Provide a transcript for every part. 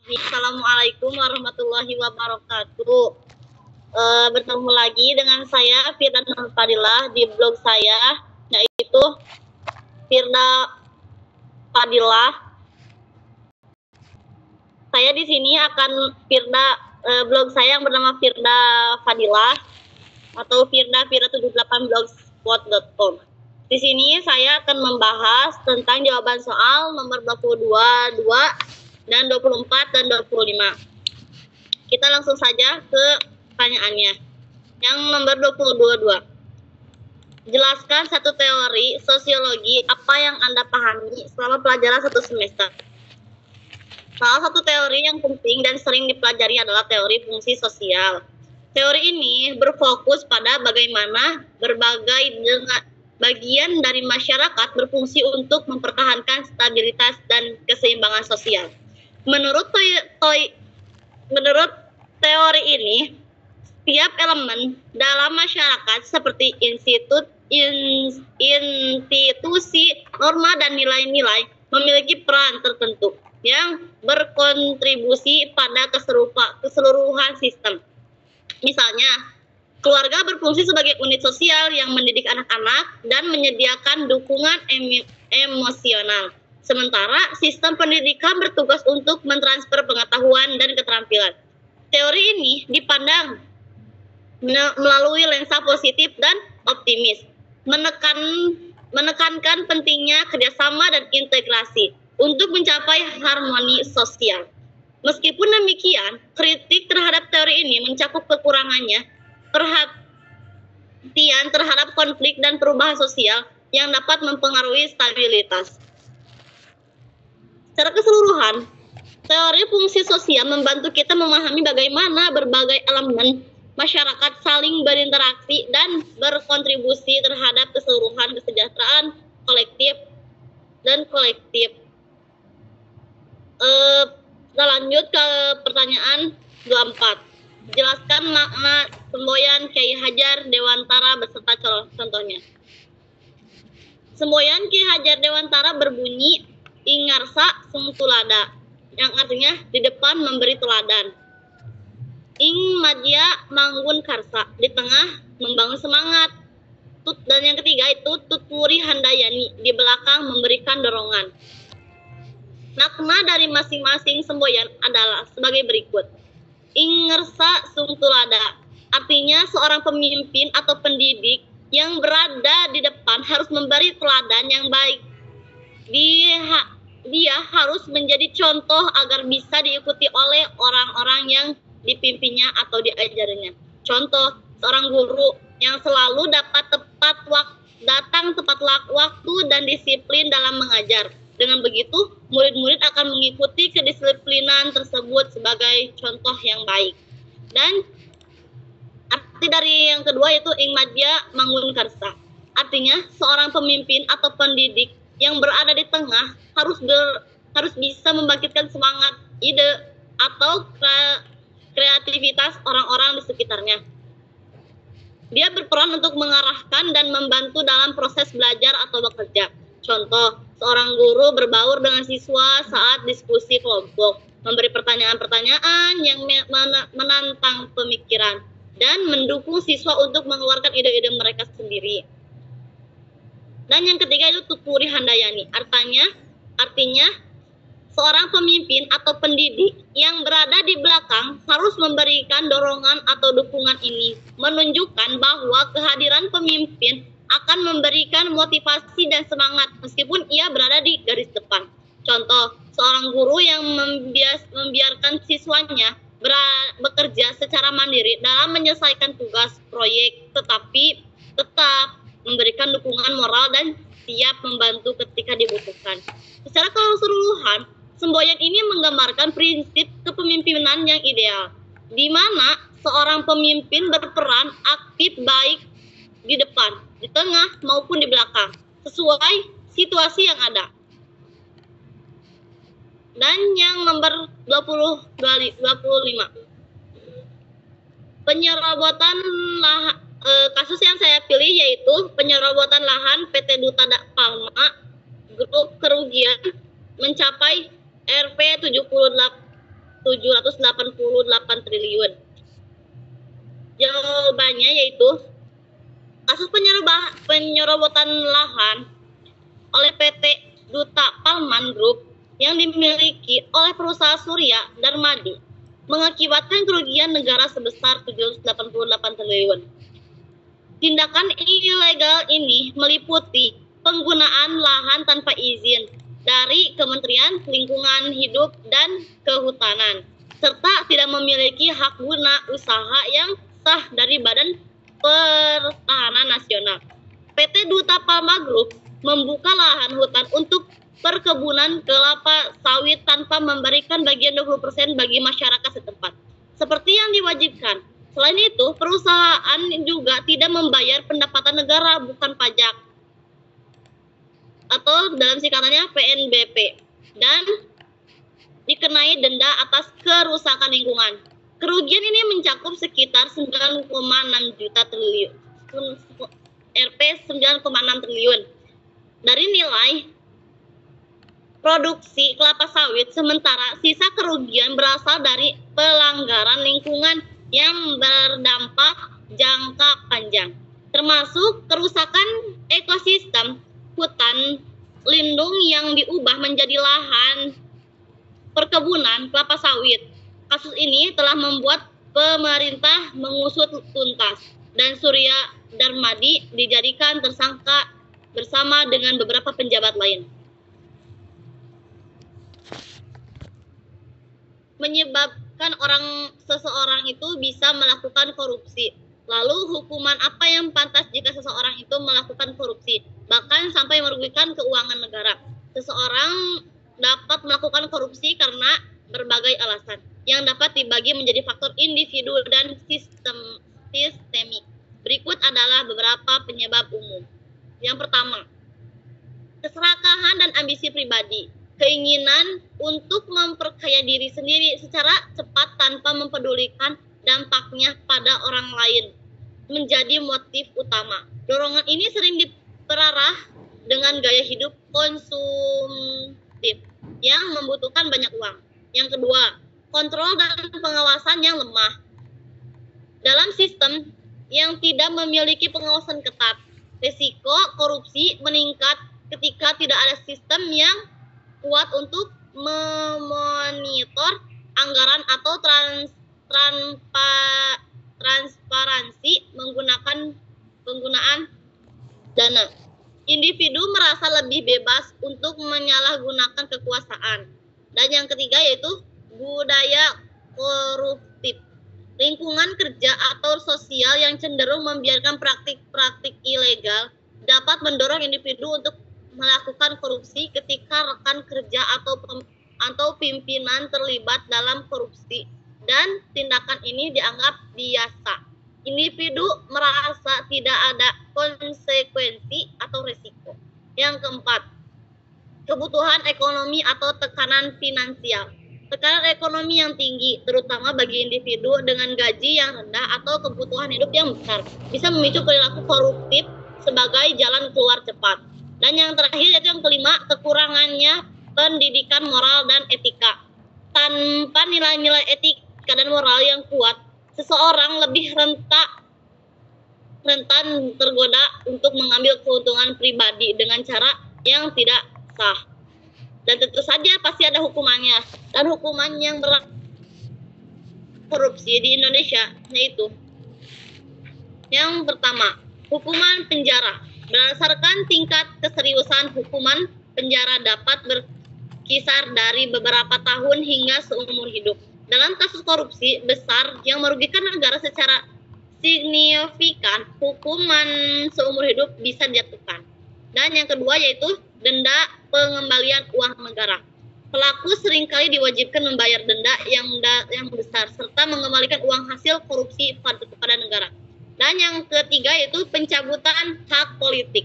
Assalamualaikum warahmatullahi wabarakatuh. Bertemu lagi dengan saya Firda Fadilah di blog saya, yaitu Firda Fadilah. Saya di sini akan blog saya yang bernama Firda Fadilah atau firda78blogspot.com. Di sini saya akan membahas tentang jawaban soal nomor 22, 2 dan 24 dan 25. Kita langsung saja ke pertanyaannya. Yang nomor 22, 2. Jelaskan satu teori sosiologi apa yang Anda pahami selama pelajaran satu semester. Salah satu teori yang penting dan sering dipelajari adalah teori fungsi sosial. Teori ini berfokus pada bagaimana berbagai bagian dari masyarakat berfungsi untuk mempertahankan stabilitas dan keseimbangan sosial. Menurut teori ini, setiap elemen dalam masyarakat seperti institusi, norma, dan nilai-nilai memiliki peran tertentu yang berkontribusi pada keseluruhan sistem. Misalnya, keluarga berfungsi sebagai unit sosial yang mendidik anak-anak dan menyediakan dukungan emosional. Sementara sistem pendidikan bertugas untuk mentransfer pengetahuan dan keterampilan. Teori ini dipandang melalui lensa positif dan optimis, menekankan pentingnya kerjasama dan integrasi untuk mencapai harmoni sosial. Meskipun demikian, kritik terhadap teori ini mencakup kekurangannya, perhatian terhadap konflik dan perubahan sosial yang dapat mempengaruhi stabilitas. Secara keseluruhan, teori fungsi sosial membantu kita memahami bagaimana berbagai elemen masyarakat saling berinteraksi dan berkontribusi terhadap keseluruhan kesejahteraan kolektif. Kita lanjut ke pertanyaan 24. Jelaskan makna semboyan Kiai Hajar Dewantara beserta contohnya. Semboyan Kiai Hajar Dewantara berbunyi Ingarsa Sung Tulada, yang artinya di depan memberi teladan. Ing Madya Manggun Karsa, di tengah membangun semangat. Dan yang ketiga itu Tutwuri Handayani, di belakang memberikan dorongan. Makna dari masing-masing semboyan adalah sebagai berikut. Ingersa Sung Tulada, artinya seorang pemimpin atau pendidik yang berada di depan harus memberi teladan yang baik. Dia harus menjadi contoh agar bisa diikuti oleh orang-orang yang dipimpinnya atau diajarinya. Contoh, seorang guru yang selalu dapat datang tepat waktu dan disiplin dalam mengajar. Dengan begitu, murid-murid akan mengikuti kedisiplinan tersebut sebagai contoh yang baik. Dan arti dari yang kedua yaitu Ing Madya Manggun Karsa. Artinya, seorang pemimpin atau pendidik yang berada di tengah harus bisa membangkitkan semangat, ide, atau kreativitas orang-orang di sekitarnya. Dia berperan untuk mengarahkan dan membantu dalam proses belajar atau bekerja. Contoh, seorang guru berbaur dengan siswa saat diskusi kelompok, memberi pertanyaan-pertanyaan yang menantang pemikiran, dan mendukung siswa untuk mengeluarkan ide-ide mereka sendiri. Dan yang ketiga itu Tutwuri Handayani, artinya seorang pemimpin atau pendidik yang berada di belakang harus memberikan dorongan atau dukungan ini, menunjukkan bahwa kehadiran pemimpin akan memberikan motivasi dan semangat meskipun ia berada di garis depan. Contoh, seorang guru yang membiarkan siswanya bekerja secara mandiri dalam menyelesaikan tugas proyek, tetapi tetap memberikan dukungan moral dan siap membantu ketika dibutuhkan. Secara keseluruhan, semboyan ini menggambarkan prinsip kepemimpinan yang ideal, di mana seorang pemimpin berperan aktif baik di depan, di tengah, maupun di belakang, sesuai situasi yang ada. Dan yang nomor 25. Penyerobotan kasus yang saya pilih yaitu penyerobotan lahan PT Duta Palma, grup kerugian mencapai Rp 788 triliun. Jawabannya yaitu kasus penyerobotan lahan oleh PT Duta Palman Group yang dimiliki oleh perusahaan Surya Darmadi mengakibatkan kerugian negara sebesar 788 triliun. Tindakan ilegal ini meliputi penggunaan lahan tanpa izin dari Kementerian Lingkungan Hidup dan Kehutanan, serta tidak memiliki hak guna usaha yang sah dari Badan Pertahanan Nasional. PT Duta Palma Group membuka lahan hutan untuk perkebunan kelapa sawit tanpa memberikan bagian 20% bagi masyarakat setempat, seperti yang diwajibkan. Selain itu, perusahaan juga tidak membayar pendapatan negara bukan pajak atau dalam singkatannya PNBP dan dikenai denda atas kerusakan lingkungan. Kerugian ini mencakup sekitar 9,6 juta triliun Rp 9,6 triliun dari nilai produksi kelapa sawit, sementara sisa kerugian berasal dari pelanggaran lingkungan yang berdampak jangka panjang, termasuk kerusakan ekosistem hutan lindung yang diubah menjadi lahan perkebunan kelapa sawit. Kasus ini telah membuat pemerintah mengusut tuntas dan Surya Darmadi dijadikan tersangka bersama dengan beberapa penjabat lain. Menyebabkan seseorang itu bisa melakukan korupsi. Lalu hukuman apa yang pantas jika seseorang itu melakukan korupsi, bahkan sampai merugikan keuangan negara? Seseorang dapat melakukan korupsi karena berbagai alasan yang dapat dibagi menjadi faktor individu dan sistemik. Berikut adalah beberapa penyebab umum. Yang pertama, keserakahan dan ambisi pribadi. Keinginan untuk memperkaya diri sendiri secara cepat tanpa mempedulikan dampaknya pada orang lain menjadi motif utama. Dorongan ini sering diperarah dengan gaya hidup konsumtif yang membutuhkan banyak uang. Yang kedua, kontrol dan pengawasan yang lemah. Dalam sistem yang tidak memiliki pengawasan ketat, risiko korupsi meningkat ketika tidak ada sistem yang kuat untuk memonitor anggaran atau transparansi penggunaan dana. Individu merasa lebih bebas untuk menyalahgunakan kekuasaan. Dan yang ketiga yaitu budaya koruptif. Lingkungan kerja atau sosial yang cenderung membiarkan praktik-praktik ilegal dapat mendorong individu untuk melakukan korupsi ketika rekan kerja atau pimpinan terlibat dalam korupsi dan tindakan ini dianggap biasa. Individu merasa tidak ada konsekuensi atau risiko. Yang keempat, kebutuhan ekonomi atau tekanan finansial. Tekanan ekonomi yang tinggi, terutama bagi individu dengan gaji yang rendah atau kebutuhan hidup yang besar, bisa memicu perilaku koruptif sebagai jalan keluar cepat. Dan yang terakhir yaitu yang kelima, kekurangannya pendidikan moral dan etika. Tanpa nilai-nilai etika dan moral yang kuat, seseorang lebih rentan tergoda untuk mengambil keuntungan pribadi dengan cara yang tidak sah. Dan tentu saja pasti ada hukumannya. Dan hukuman yang berat korupsi di Indonesia yaitu yang pertama, hukuman penjara. Berdasarkan tingkat keseriusan, hukuman penjara dapat berkisar dari beberapa tahun hingga seumur hidup. Dalam kasus korupsi besar yang merugikan negara secara signifikan, hukuman seumur hidup bisa dijatuhkan. Dan yang kedua yaitu denda pengembalian uang negara. Pelaku seringkali diwajibkan membayar denda yang besar serta mengembalikan uang hasil korupsi kepada negara. Dan yang ketiga yaitu pencabutan hak politik.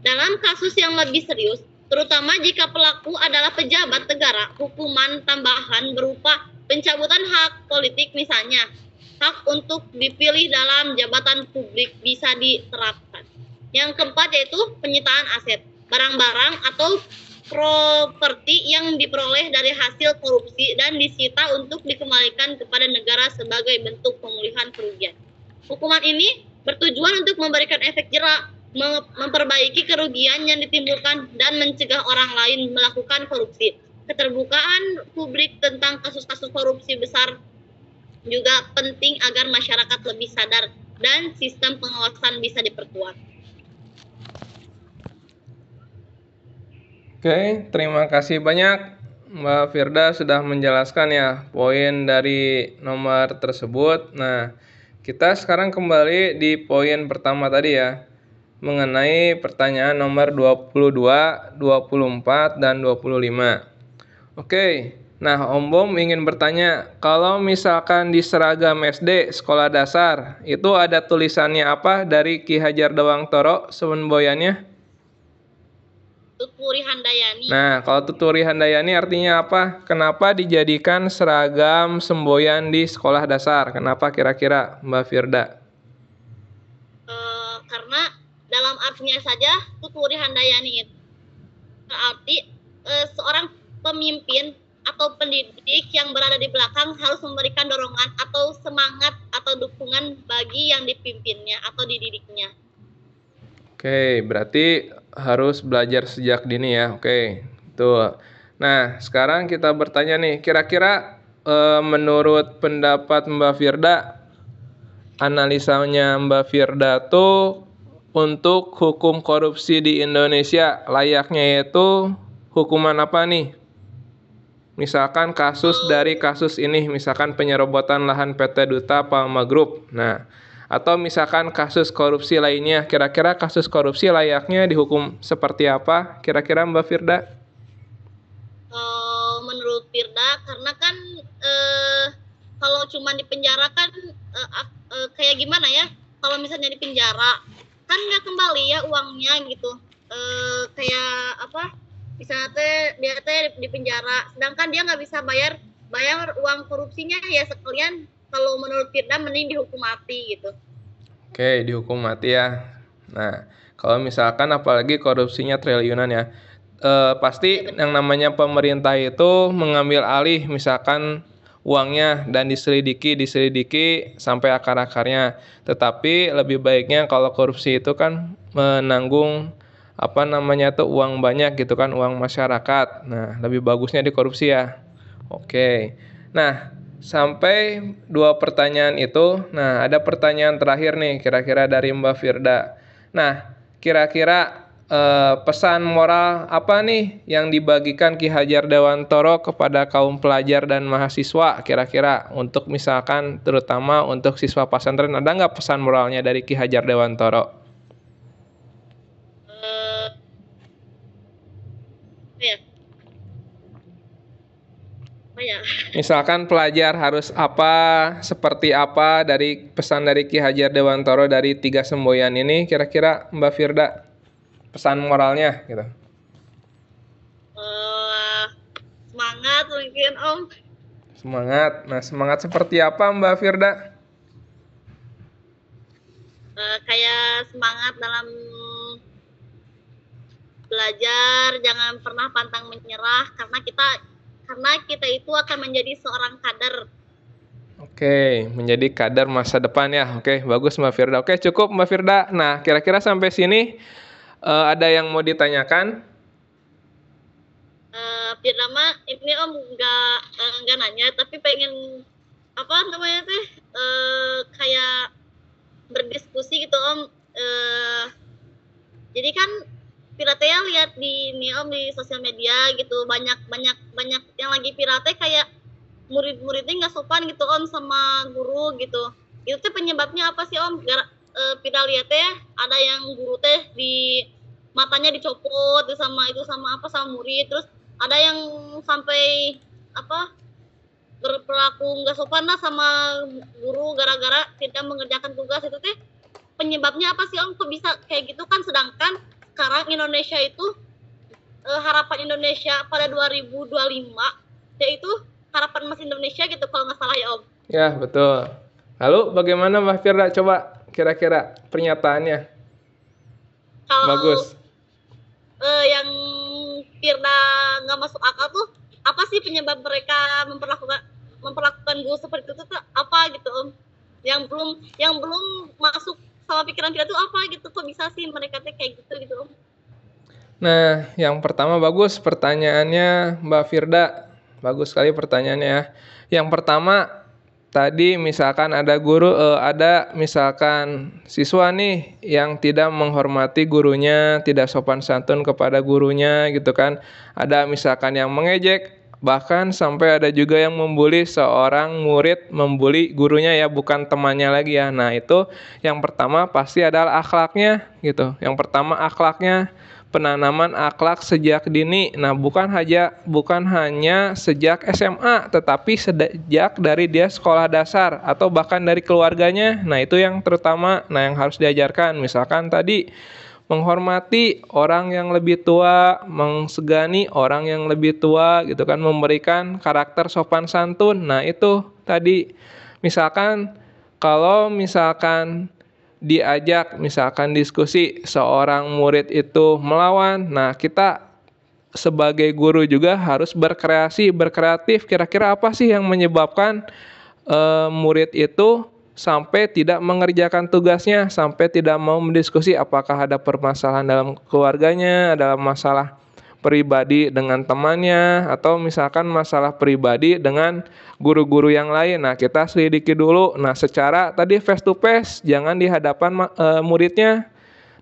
Dalam kasus yang lebih serius, terutama jika pelaku adalah pejabat negara, hukuman tambahan berupa pencabutan hak politik, misalnya hak untuk dipilih dalam jabatan publik, bisa diterapkan. Yang keempat yaitu penyitaan aset, barang-barang atau properti yang diperoleh dari hasil korupsi dan disita untuk dikembalikan kepada negara sebagai bentuk pemulihan kerugian. Hukuman ini bertujuan untuk memberikan efek jera, memperbaiki kerugian yang ditimbulkan, dan mencegah orang lain melakukan korupsi. Keterbukaan publik tentang kasus-kasus korupsi besar juga penting agar masyarakat lebih sadar dan sistem pengawasan bisa diperkuat. Oke, terima kasih banyak Mbak Firda sudah menjelaskan ya poin dari nomor tersebut. Nah, kita sekarang kembali di poin pertama tadi ya, mengenai pertanyaan nomor 22, 24, dan 25. Oke, nah Om Bom ingin bertanya, kalau misalkan di seragam SD sekolah dasar, itu ada tulisannya apa dari Ki Hajar Dewantara semboyannya? Tuturi Handayani. Nah, kalau Tuturi Handayani artinya apa? Kenapa dijadikan seragam semboyan di sekolah dasar? Kenapa kira-kira Mbak Firda? Karena dalam artinya saja Tuturi Handayani itu berarti seorang pemimpin atau pendidik yang berada di belakang harus memberikan dorongan atau semangat atau dukungan bagi yang dipimpinnya atau dididiknya. Oke, berarti harus belajar sejak dini ya. Oke, tuh. Nah, sekarang kita bertanya nih, kira-kira menurut pendapat Mbak Firda, analisanya Mbak Firda tuh untuk hukum korupsi di Indonesia layaknya itu hukuman apa nih? Misalkan dari kasus ini, misalkan penyerobotan lahan PT Duta Palma Group. Nah, atau misalkan kasus korupsi lainnya, kira-kira kasus korupsi layaknya dihukum seperti apa? Kira-kira Mbak Firda? Menurut Firda, karena kan kalau cuma di penjara kan kayak gimana ya? Kalau misalnya di penjara kan nggak kembali ya uangnya gitu. Kayak apa? Misalnya dia di penjara, sedangkan dia nggak bisa bayar uang korupsinya ya sekalian. Kalau menurut Firda mending dihukum mati gitu. Oke, dihukum mati ya. Nah, kalau misalkan apalagi korupsinya triliunan ya, pasti yang namanya pemerintah itu mengambil alih misalkan uangnya dan diselidiki sampai akar-akarnya. Tetapi lebih baiknya kalau korupsi itu kan menanggung uang banyak gitu kan, uang masyarakat. Nah, lebih bagusnya dikorupsi ya. Oke. Nah, sampai 2 pertanyaan itu. Nah, ada pertanyaan terakhir nih kira-kira dari Mbak Firda. Nah, kira-kira pesan moral apa nih yang dibagikan Ki Hajar Dewantara kepada kaum pelajar dan mahasiswa kira-kira untuk misalkan terutama untuk siswa pesantren, ada nggak pesan moralnya dari Ki Hajar Dewantara? Misalkan pelajar harus apa, seperti apa dari pesan dari Ki Hajar Dewantara dari 3 semboyan ini, kira-kira Mbak Firda pesan moralnya gitu. Semangat mungkin Om. Semangat. Nah, semangat seperti apa Mbak Firda? Kayak semangat dalam belajar, jangan pernah pantang menyerah karena kita itu akan menjadi seorang kader. Oke, menjadi kader masa depan ya. Oke, bagus Mbak Firda. Oke, cukup Mbak Firda. Nah, kira-kira sampai sini ada yang mau ditanyakan? Firda mah ini Om nggak nanya, tapi pengen apa namanya teh kayak berdiskusi gitu Om. Jadi kan Firda teh lihat di ini Om di sosial media gitu banyak yang lagi Firda teh kayak murid-muridnya nggak sopan gitu Om sama guru gitu. Itu teh penyebabnya apa sih Om? Firda lihat teh ada yang guru teh di matanya dicopot sama murid, terus ada yang sampai berperilaku nggak sopan lah sama guru gara-gara tidak mengerjakan tugas. Itu teh penyebabnya apa sih Om? Kok bisa kayak gitu kan sedangkan sekarang Indonesia itu harapan Indonesia pada 2025 yaitu harapan Mas Indonesia gitu kalau nggak salah ya Om. Ya, betul. Lalu bagaimana Mbak Firda? Coba kira-kira pernyataannya. Kalau bagus. Yang Firda nggak masuk akal tuh, apa sih penyebab mereka memperlakukan guru seperti itu tuh apa gitu Om? Yang belum masuk sama pikiran Firda tuh apa gitu, kok bisa sih mereka tuh kayak gitu Om? Nah, yang pertama bagus pertanyaannya Mbak Firda. Bagus sekali pertanyaannya ya. Yang pertama tadi misalkan ada misalkan siswa nih yang tidak menghormati gurunya, tidak sopan santun kepada gurunya gitu kan. Ada misalkan yang mengejek, bahkan sampai ada juga yang membuli seorang murid, membuli gurunya ya, bukan temannya lagi ya. Nah, itu yang pertama pasti adalah akhlaknya gitu. Yang pertama akhlaknya, penanaman akhlak sejak dini. Nah, bukan hanya sejak SMA, tetapi sejak dari dia sekolah dasar atau bahkan dari keluarganya. Nah, itu yang terutama, yang harus diajarkan. Misalkan tadi menghormati orang yang lebih tua, mengsegani orang yang lebih tua gitu kan, memberikan karakter sopan santun. Nah, itu tadi misalkan kalau misalkan diajak misalkan diskusi seorang murid itu melawan, nah kita sebagai guru juga harus berkreatif, kira-kira apa sih yang menyebabkan murid itu sampai tidak mengerjakan tugasnya, sampai tidak mau mendiskusi apakah ada permasalahan dalam keluarganya, dalam masalah pribadi dengan temannya, atau misalkan masalah pribadi dengan guru-guru yang lain. Nah, kita selidiki dulu. Nah, secara tadi face to face, jangan di hadapan muridnya.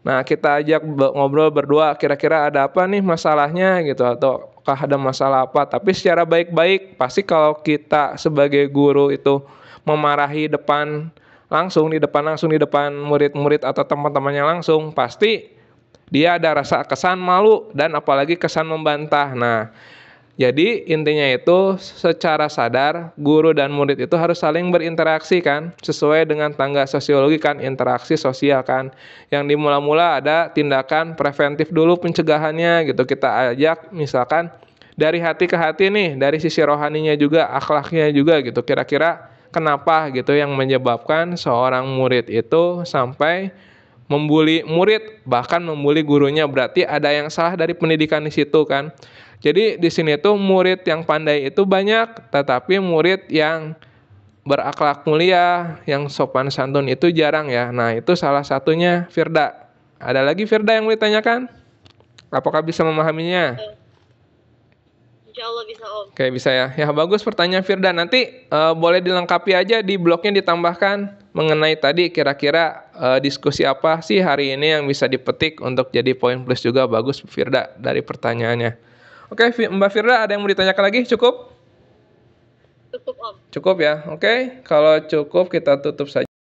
Nah, kita ajak ngobrol berdua, kira-kira ada apa nih masalahnya gitu, atau ada masalah apa. Tapi secara baik-baik, pasti kalau kita sebagai guru itu memarahi langsung di depan murid-murid atau teman-temannya langsung, pasti dia ada rasa kesan malu dan apalagi kesan membantah. Nah, jadi intinya itu secara sadar guru dan murid itu harus saling berinteraksi kan, sesuai dengan tangga sosiologi kan, interaksi sosial kan. Yang dimula-mula ada tindakan preventif dulu pencegahannya gitu. Kita ajak misalkan dari hati ke hati nih, dari sisi rohaninya juga, akhlaknya juga gitu. Kira-kira kenapa gitu yang menyebabkan seorang murid itu sampai membuli murid, bahkan membuli gurunya, berarti ada yang salah dari pendidikan di situ kan. Jadi di sini tuh murid yang pandai itu banyak, tetapi murid yang berakhlak mulia, yang sopan santun itu jarang ya. Nah, itu salah satunya Firda. Ada lagi Firda yang mau ditanyakan? Apakah bisa memahaminya? Insya Allah bisa Om. Oke, bisa ya. Ya, bagus pertanyaan Firda. Nanti boleh dilengkapi aja di blognya, ditambahkan mengenai tadi kira-kira diskusi apa sih hari ini yang bisa dipetik untuk jadi poin plus juga. Bagus Firda dari pertanyaannya. Oke, Mbak Firda, ada yang mau ditanyakan lagi? Cukup? Cukup Om. Cukup ya. Oke, kalau cukup kita tutup saja.